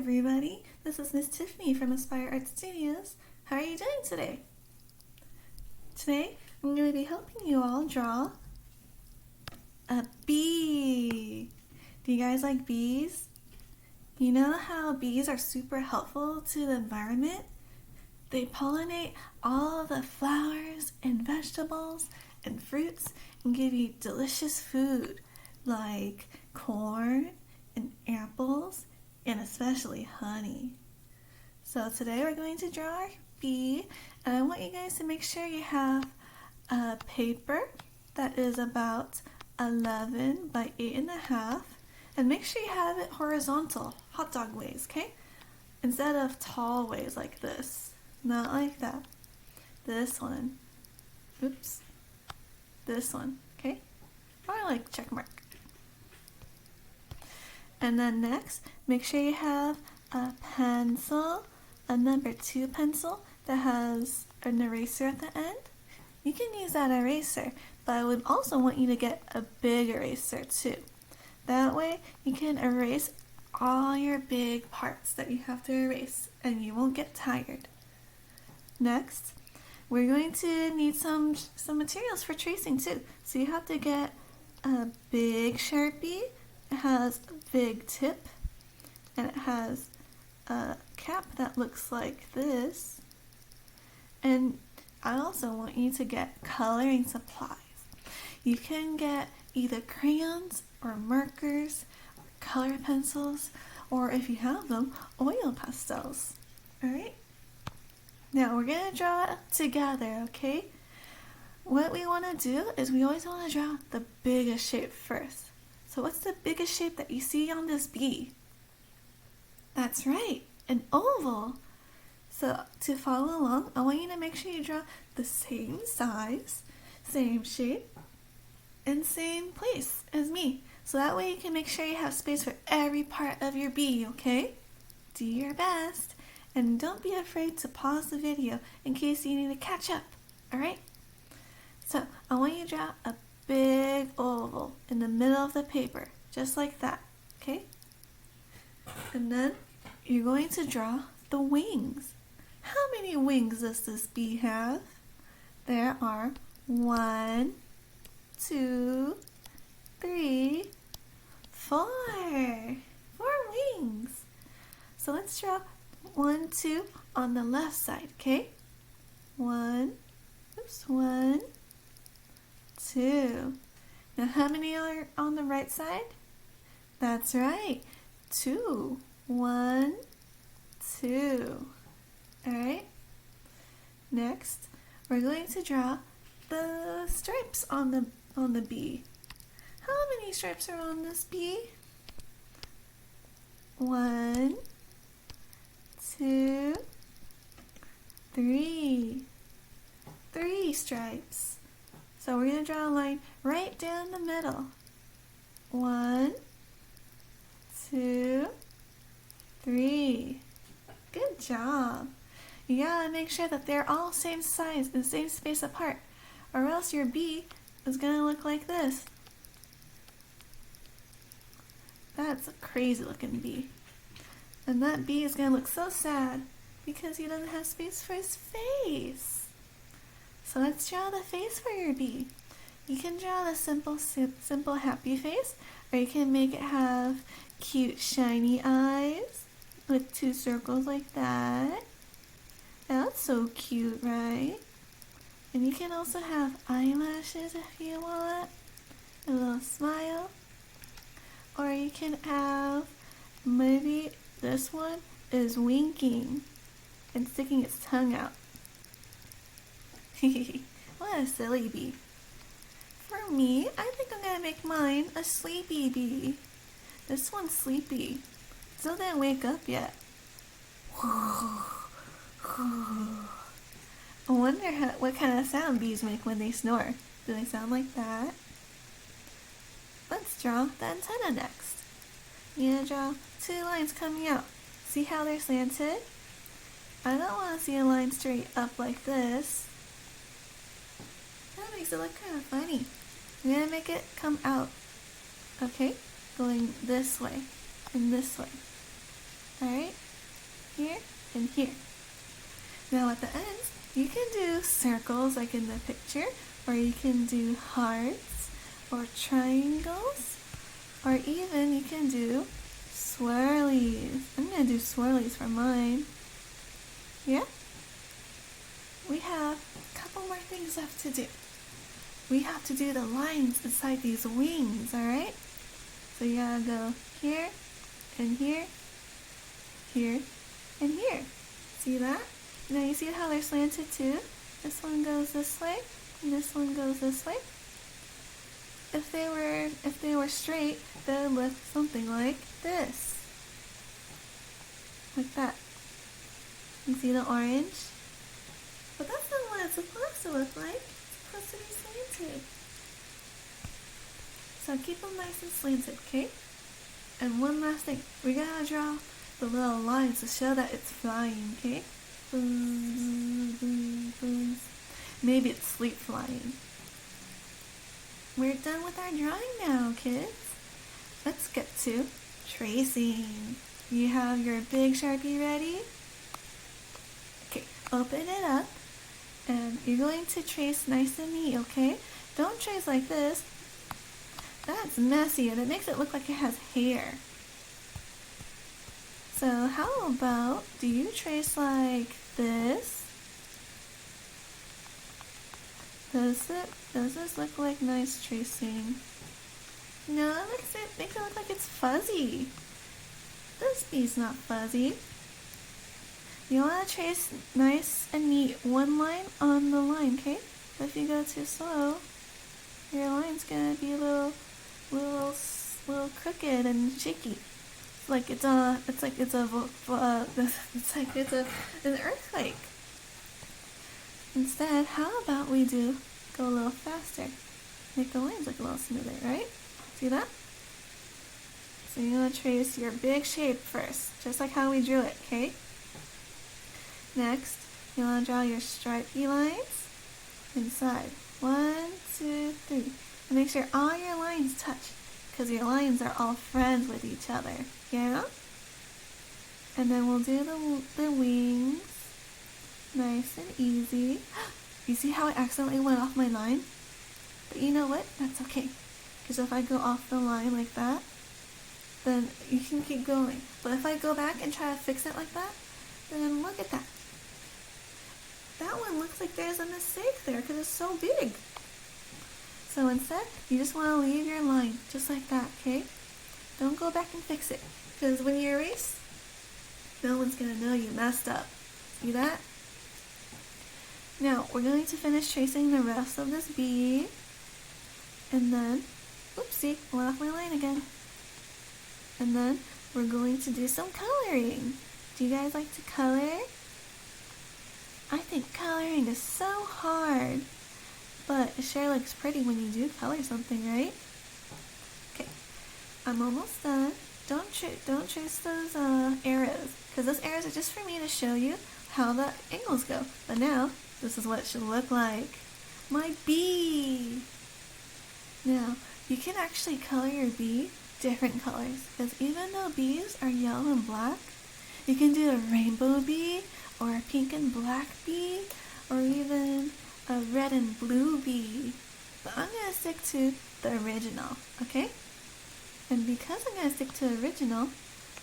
everybody, this is Ms Tiffany from Aspire Art Studios. How are you doing today? Today, I'm going to be helping you all draw a bee. Do you guys like bees? You know how bees are super helpful to the environment? They pollinate all of the flowers and vegetables and fruits and give you delicious food like corn and apples and especially honey. So today we're going to draw our bee, and I want you guys to make sure you have a paper that is about 11 by 8.5, and make sure you have it horizontal, hot dog ways, okay? Instead of tall ways like this, not like that. This one, oops, this one, okay? Probably like check mark. And then next, make sure you have a pencil, a number 2 pencil that has an eraser at the end. You can use that eraser, but I would also want you to get a big eraser too. That way you can erase all your big parts that you have to erase and you won't get tired. Next, we're going to need some materials for tracing too. So you have to get a big Sharpie. It has a big tip, and it has a cap that looks like this. And I also want you to get coloring supplies. You can get either crayons or markers or color pencils, or if you have them, oil pastels. Alright? Now we're going to draw together, okay? What we want to do is we always want to draw the biggest shape first. So what's the biggest shape that you see on this bee? That's right, an oval. So to follow along, I want you to make sure you draw the same size, same shape, and same place as me. So that way you can make sure you have space for every part of your bee, okay? Do your best, and don't be afraid to pause the video in case you need to catch up, alright? So I want you to draw a big oval in the middle of the paper, just like that, okay? And then you're going to draw the wings. How many wings does this bee have? There are 1, 2, 3, 4. 4 wings. So let's draw 1, 2 on the left side, okay? 1, 2. Now how many are on the right side? That's right, 2. 1, 2. Alright, next we're going to draw the stripes on the bee. How many stripes are on this bee? 1, 2, 3. 3 stripes. So we're going to draw a line right down the middle. 1, 2, 3. Good job. You gotta make sure that they're all same size and same space apart, or else your bee is gonna look like this. That's a crazy looking bee. And that bee is gonna look so sad because he doesn't have space for his face. So let's draw the face for your bee. You can draw the simple happy face, or you can make it have cute shiny eyes with 2 circles like that. That's so cute, right? And you can also have eyelashes if you want, a little smile. Or you can have, maybe this one is winking and sticking its tongue out. What a silly bee. For me, I think I'm gonna make mine a sleepy bee. This one's sleepy. Still didn't wake up yet. I wonder what kind of sound bees make when they snore. Do they sound like that? Let's draw the antenna next. You're gonna draw 2 lines coming out. See how they're slanted? I don't want to see a line straight up like this. That makes it look kind of funny. I'm gonna make it come out. Okay? Going this way and this way. Alright? Here and here. Now at the ends, you can do circles like in the picture, or you can do hearts, or triangles, or even you can do swirlies. I'm going to do swirlies for mine. Yeah? We have a couple more things left to do. We have to do the lines inside these wings, alright? So you gotta go here, and here, here, and here. See that? Now you see how they're slanted too? This one goes this way, and this one goes this way. If they were straight, they would look something like this. Like that. You see the orange? But that's not what it's supposed to look like. It's supposed to be slanted. So keep them nice and slanted, okay? And one last thing. We gotta draw the little lines to show that it's flying, okay? Maybe it's sleep flying. We're done with our drawing now, kids. Let's get to tracing. You have your big Sharpie ready? Okay, open it up. And you're going to trace nice and neat, okay? Don't trace like this. That's messy and it makes it look like it has hair. So how about, do you trace like this? Does this look like nice tracing? No, it makes it look like it's fuzzy. This bee's not fuzzy. You want to trace nice and neat one line on the line, okay? But if you go too slow, your line's gonna be a little crooked and shaky. It's an earthquake. Instead, how about we go a little faster? Make the lines look a little smoother, right? See that? So you're gonna trace your big shape first, just like how we drew it, okay? Next, you want to draw your stripey lines inside. 1, 2, 3. And make sure all your lines touch, because your lines are all friends with each other. Yeah? And then we'll do the wings. Nice and easy. You see how I accidentally went off my line? But you know what? That's okay. Because if I go off the line like that, then you can keep going. But if I go back and try to fix it like that, then look at that. That one looks like there's a mistake there because it's so big. So instead, you just want to leave your line just like that, okay? Don't go back and fix it, because when you erase, no one's going to know you messed up. See that? Now, we're going to finish tracing the rest of this bee. And then, oopsie, I went off my line again. And then, we're going to do some coloring. Do you guys like to color? I think coloring is so hard, but it sure looks pretty when you do color something, right? Okay, I'm almost done. Don't trace those arrows, because those arrows are just for me to show you how the angles go. But now, this is what it should look like. My bee! Now, you can actually color your bee different colors, because even though bees are yellow and black, you can do a rainbow bee, or a pink and black bee, or even a red and blue bee. But I'm going to stick to the original, okay? And because I'm going to stick to original,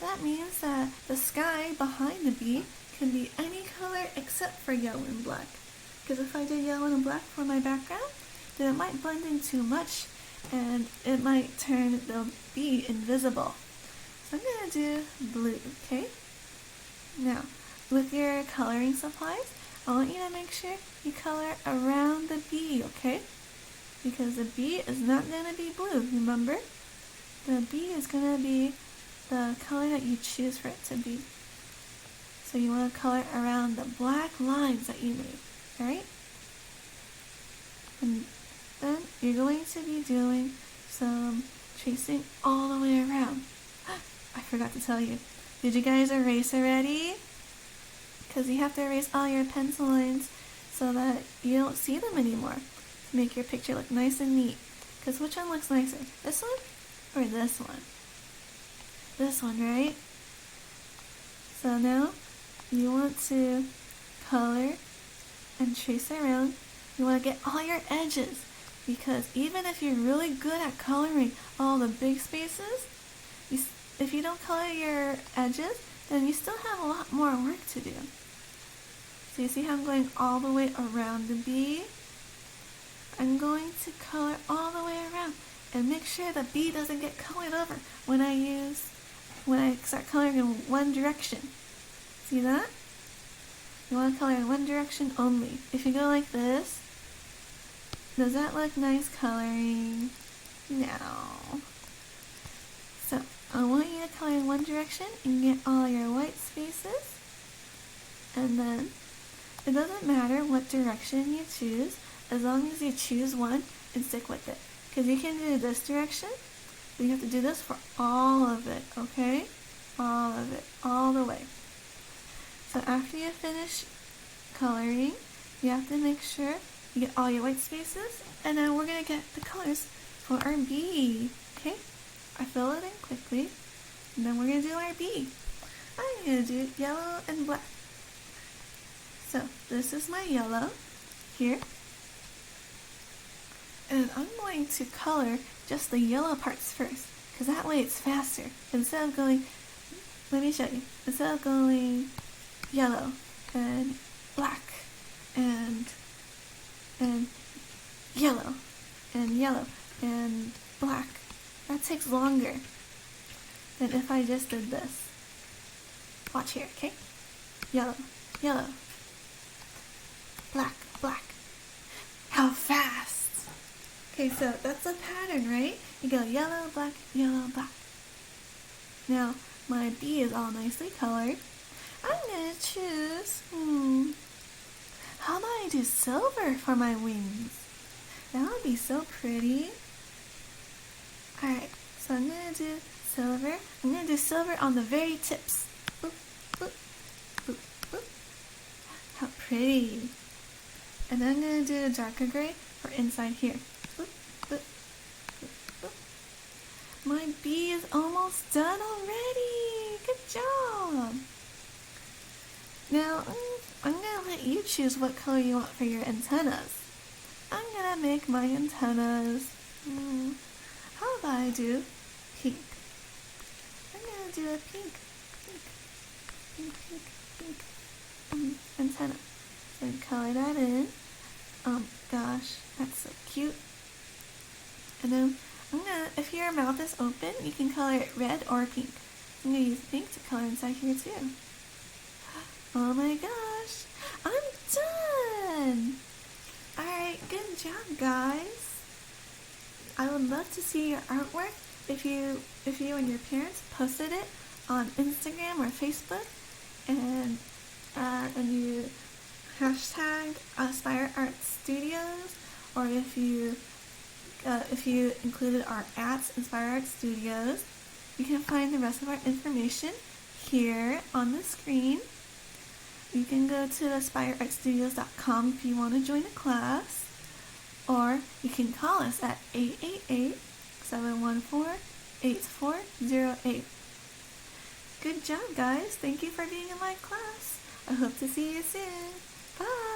that means that the sky behind the bee can be any color except for yellow and black. Because if I do yellow and black for my background, then it might blend in too much, and it might turn the bee invisible. So I'm going to do blue, okay? Now, with your coloring supplies, I want you to make sure you color around the bee, okay? Because the bee is not going to be blue, remember? The bee is going to be the color that you choose for it to be. So you want to color around the black lines that you made, alright? And then you're going to be doing some tracing all the way around. I forgot to tell you. Did you guys erase already? Because you have to erase all your pencil lines so that you don't see them anymore. To make your picture look nice and neat. Because which one looks nicer? This one or this one? This one, right? So now you want to color and trace around. You want to get all your edges, because even if you're really good at coloring all the big spaces, if you don't color your edges, then you still have a lot more work to do. So you see how I'm going all the way around the bee? I'm going to color all the way around and make sure the bee doesn't get colored over when I start coloring in one direction. See that? You want to color in one direction only. If you go like this, does that look nice coloring? No. So I want you to color in one direction and get all your white spaces. And then it doesn't matter what direction you choose, as long as you choose one and stick with it. Because you can do this direction, but you have to do this for all of it, okay? All of it, all the way. So after you finish coloring, you have to make sure you get all your white spaces, and then we're going to get the colors for our bee, okay? I fill it in quickly, and then we're going to do our bee. I'm going to do yellow and black. So this is my yellow here, and I'm going to color just the yellow parts first, because that way it's faster. Instead of going, let me show you, instead of going yellow and black and yellow and black, that takes longer than if I just did this. Watch here, okay? Yellow, yellow, black, black. How fast! Okay, so that's a pattern, right? You go yellow, black, yellow, black. Now, my bee is all nicely colored. I'm gonna choose, how about I do silver for my wings? That would be so pretty. Alright, so I'm gonna do silver. I'm gonna do silver on the very tips. Boop, boop, boop, boop. How pretty. And then I'm gonna do a darker gray for inside here. Boop, boop, boop, boop. My bee is almost done already. Good job. Now, I'm gonna let you choose what color you want for your antennas. I'm gonna make my antennas, how about I do pink? I'm gonna do a pink antenna. So color that in. Gosh, that's so cute. And then if your mouth is open, you can color it red or pink. I'm gonna use pink to color inside here too. Oh my gosh, I'm done! Alright, good job, guys. I would love to see your artwork if you and your parents posted it on Instagram or Facebook, and you hashtag Aspire Art Studios, or if you included our @Inspire Art Studios. You can find the rest of our information here on the screen. You can go to aspireartstudios.com if you want to join a class, or you can call us at 888-714-8408. Good job, guys. Thank you for being in my class. I hope to see you soon. Bye.